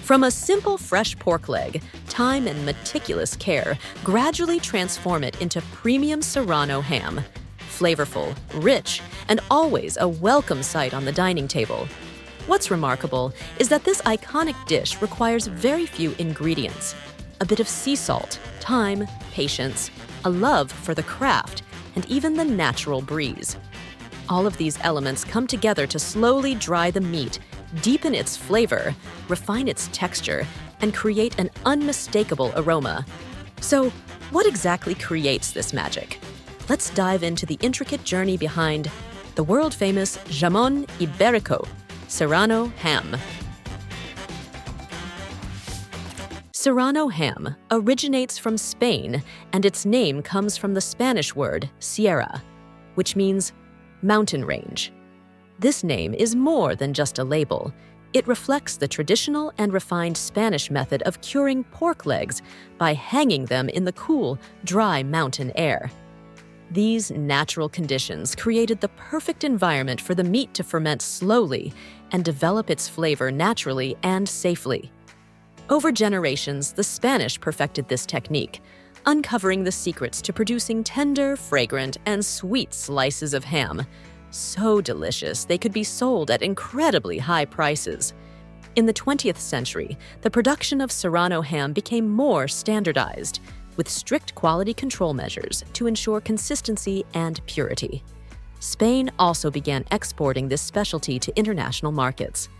From a simple fresh pork leg, time and meticulous care gradually transform it into premium Serrano ham. Flavorful, rich, and always a welcome sight on the dining table. What's remarkable is that this iconic dish requires very few ingredients. A bit of sea salt, time, patience, a love for the craft, and even the natural breeze. All of these elements come together to slowly dry the meat, deepen its flavor, refine its texture, and create an unmistakable aroma. So, what exactly creates this magic? Let's dive into the intricate journey behind the world-famous Jamon Iberico, Serrano ham. Serrano ham originates from Spain, and its name comes from the Spanish word sierra, which means mountain range. This name is more than just a label. It reflects the traditional and refined Spanish method of curing pork legs by hanging them in the cool, dry mountain air. These natural conditions created the perfect environment for the meat to ferment slowly and develop its flavor naturally and safely. Over generations, the Spanish perfected this technique, uncovering the secrets to producing tender, fragrant, and sweet slices of ham. So delicious, they could be sold at incredibly high prices. In the 20th century, the production of Serrano ham became more standardized, with strict quality control measures to ensure consistency and purity. Spain also began exporting this specialty to international markets.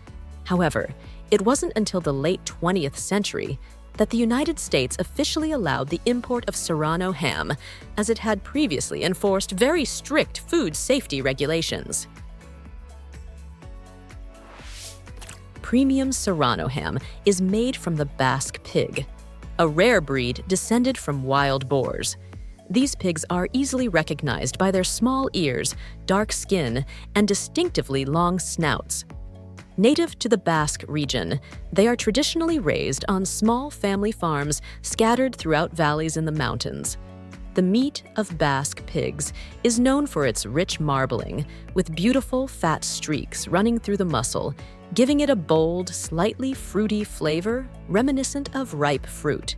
However, it wasn't until the late 20th century that the United States officially allowed the import of Serrano ham, as it had previously enforced very strict food safety regulations. Premium Serrano ham is made from the Basque pig, a rare breed descended from wild boars. These pigs are easily recognized by their small ears, dark skin, and distinctively long snouts. Native to the Basque region, they are traditionally raised on small family farms scattered throughout valleys in the mountains. The meat of Basque pigs is known for its rich marbling, with beautiful fat streaks running through the muscle, giving it a bold, slightly fruity flavor reminiscent of ripe fruit.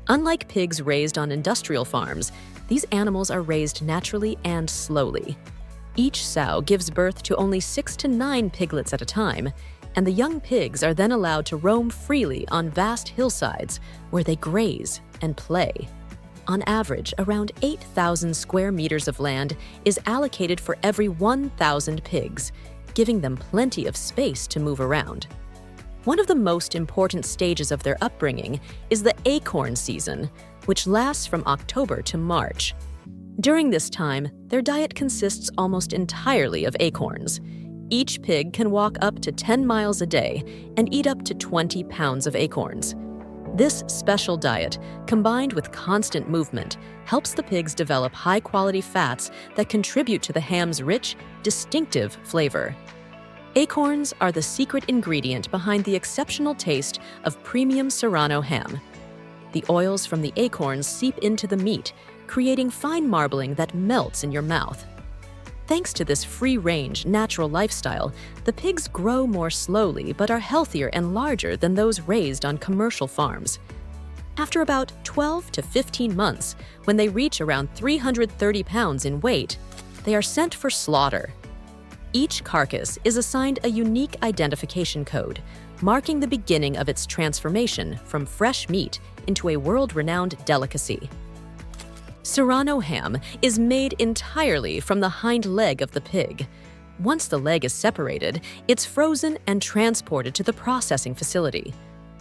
Unlike pigs raised on industrial farms, these animals are raised naturally and slowly. Each sow gives birth to only 6 to 9 piglets at a time, and the young pigs are then allowed to roam freely on vast hillsides where they graze and play. On average, around 8,000 square meters of land is allocated for every 1,000 pigs, giving them plenty of space to move around. One of the most important stages of their upbringing is the acorn season, which lasts from October to March. During this time, their diet consists almost entirely of acorns. Each pig can walk up to 10 miles a day and eat up to 20 pounds of acorns. This special diet, combined with constant movement, helps the pigs develop high-quality fats that contribute to the ham's rich, distinctive flavor. Acorns are the secret ingredient behind the exceptional taste of premium Serrano ham. The oils from the acorns seep into the meat, creating fine marbling that melts in your mouth. Thanks to this free-range, natural lifestyle, the pigs grow more slowly but are healthier and larger than those raised on commercial farms. After about 12 to 15 months, when they reach around 330 pounds in weight, they are sent for slaughter. Each carcass is assigned a unique identification code, marking the beginning of its transformation from fresh meat into a world-renowned delicacy. Serrano ham is made entirely from the hind leg of the pig. Once the leg is separated, it's frozen and transported to the processing facility.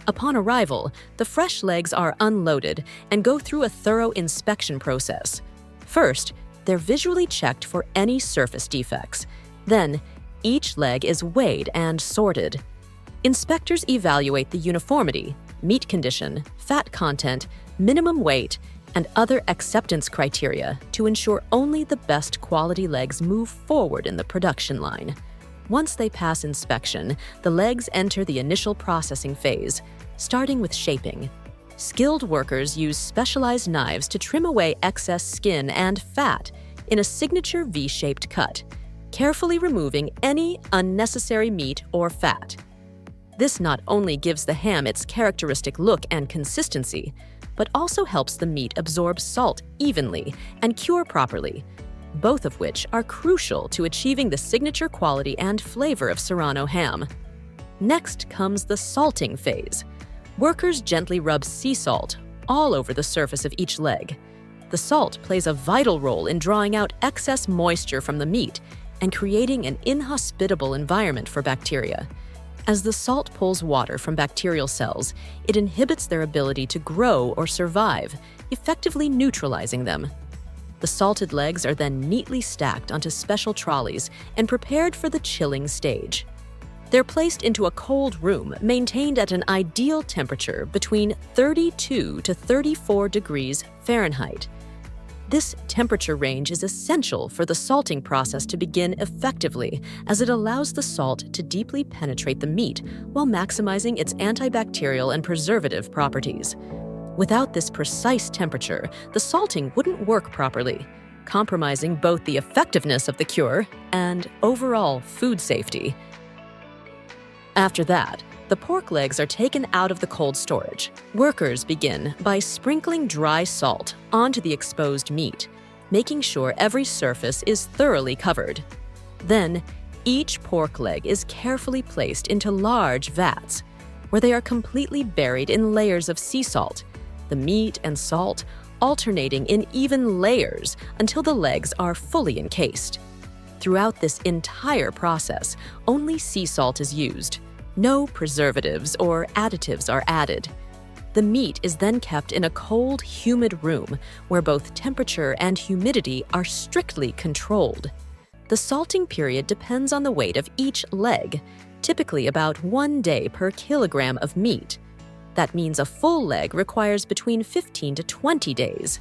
Upon arrival, the fresh legs are unloaded and go through a thorough inspection process. First, they're visually checked for any surface defects. Then, each leg is weighed and sorted. Inspectors evaluate the uniformity, meat condition, fat content, minimum weight, and other acceptance criteria to ensure only the best quality legs move forward in the production line. Once they pass inspection, the legs enter the initial processing phase, starting with shaping. Skilled workers use specialized knives to trim away excess skin and fat in a signature V-shaped cut, carefully removing any unnecessary meat or fat. This not only gives the ham its characteristic look and consistency, but also helps the meat absorb salt evenly and cure properly, both of which are crucial to achieving the signature quality and flavor of Serrano ham. Next comes the salting phase. Workers gently rub sea salt all over the surface of each leg. The salt plays a vital role in drawing out excess moisture from the meat and creating an inhospitable environment for bacteria. As the salt pulls water from bacterial cells, it inhibits their ability to grow or survive, effectively neutralizing them. The salted legs are then neatly stacked onto special trolleys and prepared for the chilling stage. They're placed into a cold room maintained at an ideal temperature between 32 to 34 degrees Fahrenheit. This temperature range is essential for the salting process to begin effectively, as it allows the salt to deeply penetrate the meat while maximizing its antibacterial and preservative properties. Without this precise temperature, the salting wouldn't work properly, compromising both the effectiveness of the cure and overall food safety. After that, the pork legs are taken out of the cold storage. Workers begin by sprinkling dry salt onto the exposed meat, making sure every surface is thoroughly covered. Then, each pork leg is carefully placed into large vats, where they are completely buried in layers of sea salt, the meat and salt alternating in even layers until the legs are fully encased. Throughout this entire process, only sea salt is used. No preservatives or additives are added. The meat is then kept in a cold, humid room where both temperature and humidity are strictly controlled. The salting period depends on the weight of each leg, typically about 1 day per kilogram of meat. That means a full leg requires between 15 to 20 days.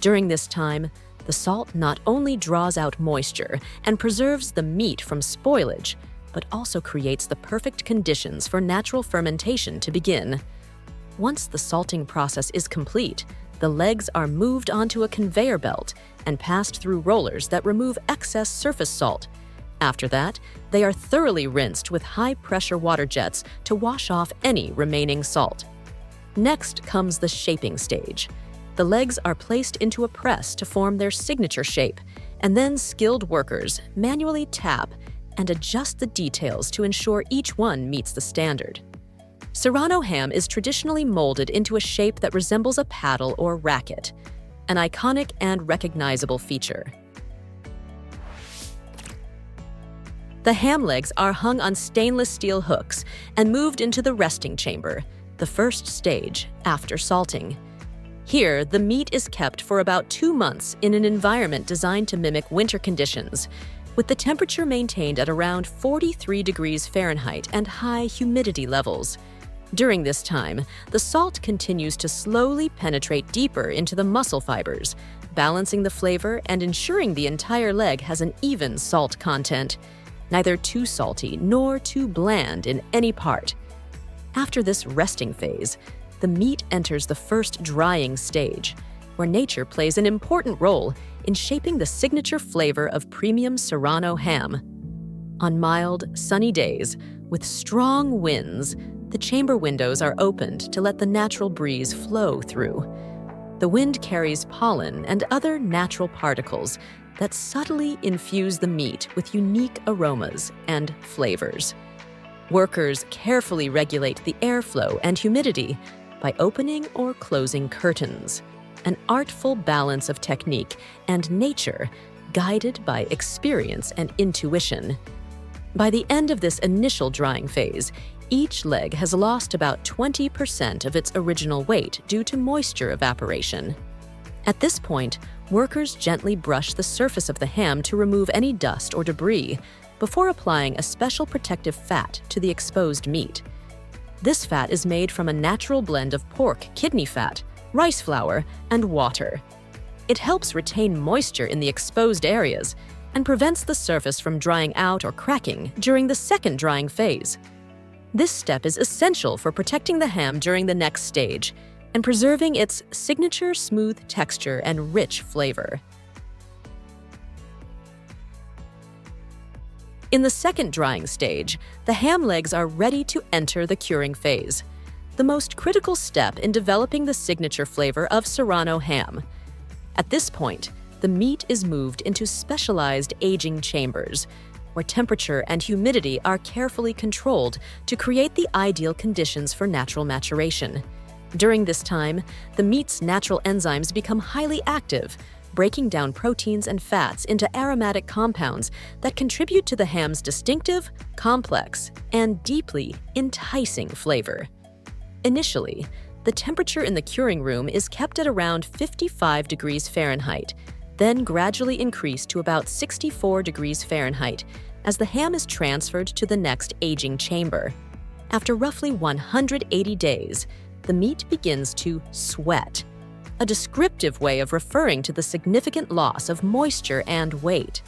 During this time, the salt not only draws out moisture and preserves the meat from spoilage, but also creates the perfect conditions for natural fermentation to begin. Once the salting process is complete, the legs are moved onto a conveyor belt and passed through rollers that remove excess surface salt. After that, they are thoroughly rinsed with high-pressure water jets to wash off any remaining salt. Next comes the shaping stage. The legs are placed into a press to form their signature shape, and then skilled workers manually tap and adjust the details to ensure each one meets the standard. Serrano ham is traditionally molded into a shape that resembles a paddle or racket, an iconic and recognizable feature. The ham legs are hung on stainless steel hooks and moved into the resting chamber, the first stage after salting. Here, the meat is kept for about 2 months in an environment designed to mimic winter conditions, with the temperature maintained at around 43 degrees Fahrenheit and high humidity levels. During this time, the salt continues to slowly penetrate deeper into the muscle fibers, balancing the flavor and ensuring the entire leg has an even salt content, neither too salty nor too bland in any part. After this resting phase, the meat enters the first drying stage, where nature plays an important role in shaping the signature flavor of premium Serrano ham. On mild, sunny days, with strong winds, the chamber windows are opened to let the natural breeze flow through. The wind carries pollen and other natural particles that subtly infuse the meat with unique aromas and flavors. Workers carefully regulate the airflow and humidity by opening or closing curtains, an artful balance of technique and nature guided by experience and intuition. By the end of this initial drying phase, each leg has lost about 20% of its original weight due to moisture evaporation. At this point, workers gently brush the surface of the ham to remove any dust or debris before applying a special protective fat to the exposed meat. This fat is made from a natural blend of pork kidney fat, rice flour, and water. It helps retain moisture in the exposed areas and prevents the surface from drying out or cracking during the second drying phase. This step is essential for protecting the ham during the next stage and preserving its signature smooth texture and rich flavor. In the second drying stage, the ham legs are ready to enter the curing phase, the most critical step in developing the signature flavor of Serrano ham. At this point, the meat is moved into specialized aging chambers, where temperature and humidity are carefully controlled to create the ideal conditions for natural maturation. During this time, the meat's natural enzymes become highly active, breaking down proteins and fats into aromatic compounds that contribute to the ham's distinctive, complex, and deeply enticing flavor. Initially, the temperature in the curing room is kept at around 55 degrees Fahrenheit, then gradually increased to about 64 degrees Fahrenheit as the ham is transferred to the next aging chamber. After roughly 180 days, the meat begins to sweat, a descriptive way of referring to the significant loss of moisture and weight.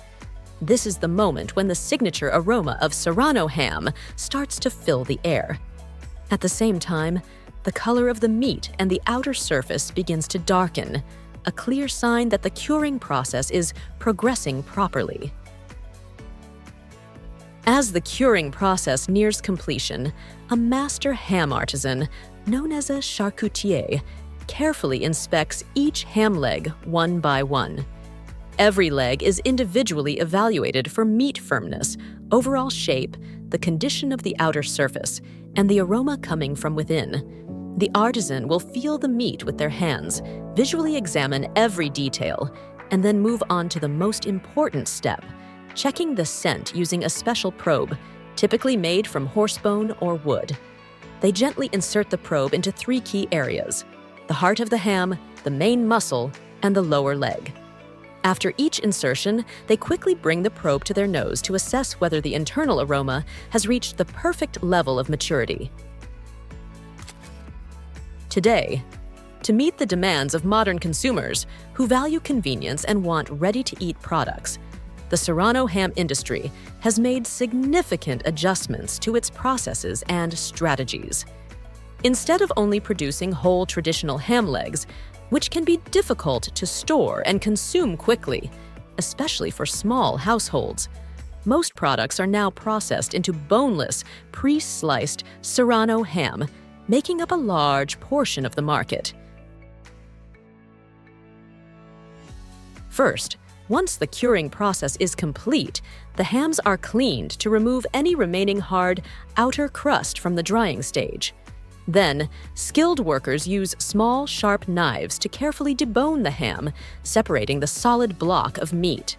This is the moment when the signature aroma of Serrano ham starts to fill the air. At the same time, the color of the meat and the outer surface begins to darken, a clear sign that the curing process is progressing properly. As the curing process nears completion, a master ham artisan, known as a charcutier, carefully inspects each ham leg one by one. Every leg is individually evaluated for meat firmness, overall shape, the condition of the outer surface, and the aroma coming from within. The artisan will feel the meat with their hands, visually examine every detail, and then move on to the most important step, checking the scent using a special probe, typically made from horsebone or wood. They gently insert the probe into 3 key areas: the heart of the ham, the main muscle, and the lower leg. After each insertion, they quickly bring the probe to their nose to assess whether the internal aroma has reached the perfect level of maturity. Today, to meet the demands of modern consumers who value convenience and want ready-to-eat products, the Serrano ham industry has made significant adjustments to its processes and strategies. Instead of only producing whole traditional ham legs, which can be difficult to store and consume quickly, especially for small households, most products are now processed into boneless, pre-sliced Serrano ham, making up a large portion of the market. First, once the curing process is complete, the hams are cleaned to remove any remaining hard outer crust from the drying stage. Then, skilled workers use small, sharp knives to carefully debone the ham, separating the solid block of meat.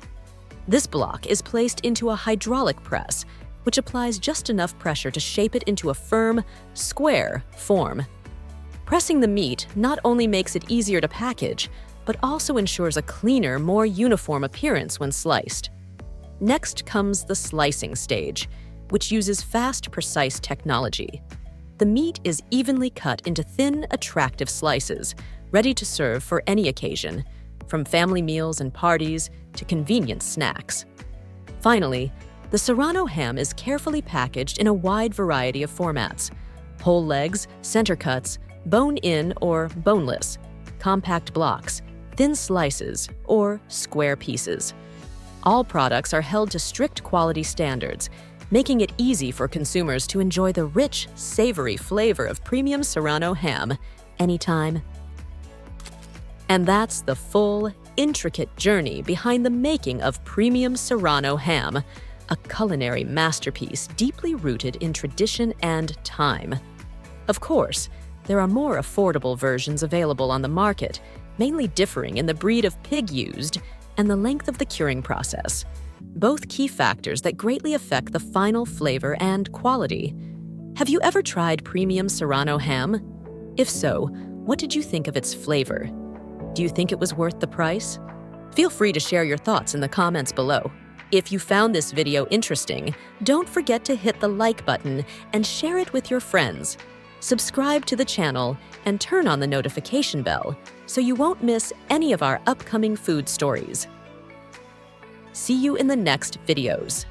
This block is placed into a hydraulic press, which applies just enough pressure to shape it into a firm, square form. Pressing the meat not only makes it easier to package, but also ensures a cleaner, more uniform appearance when sliced. Next comes the slicing stage, which uses fast, precise technology. The meat is evenly cut into thin, attractive slices, ready to serve for any occasion, from family meals and parties to convenient snacks. Finally, the Serrano ham is carefully packaged in a wide variety of formats: whole legs, center cuts, bone-in or boneless, compact blocks, thin slices, or square pieces. All products are held to strict quality standards, making it easy for consumers to enjoy the rich, savory flavor of premium Serrano ham anytime. And that's the full, intricate journey behind the making of premium Serrano ham, a culinary masterpiece deeply rooted in tradition and time. Of course, there are more affordable versions available on the market, mainly differing in the breed of pig used and the length of the curing process, both key factors that greatly affect the final flavor and quality. Have you ever tried premium Serrano ham? If so, what did you think of its flavor? Do you think it was worth the price? Feel free to share your thoughts in the comments below. If you found this video interesting, don't forget to hit the like button and share it with your friends. Subscribe to the channel and turn on the notification bell so you won't miss any of our upcoming food stories. See you in the next videos.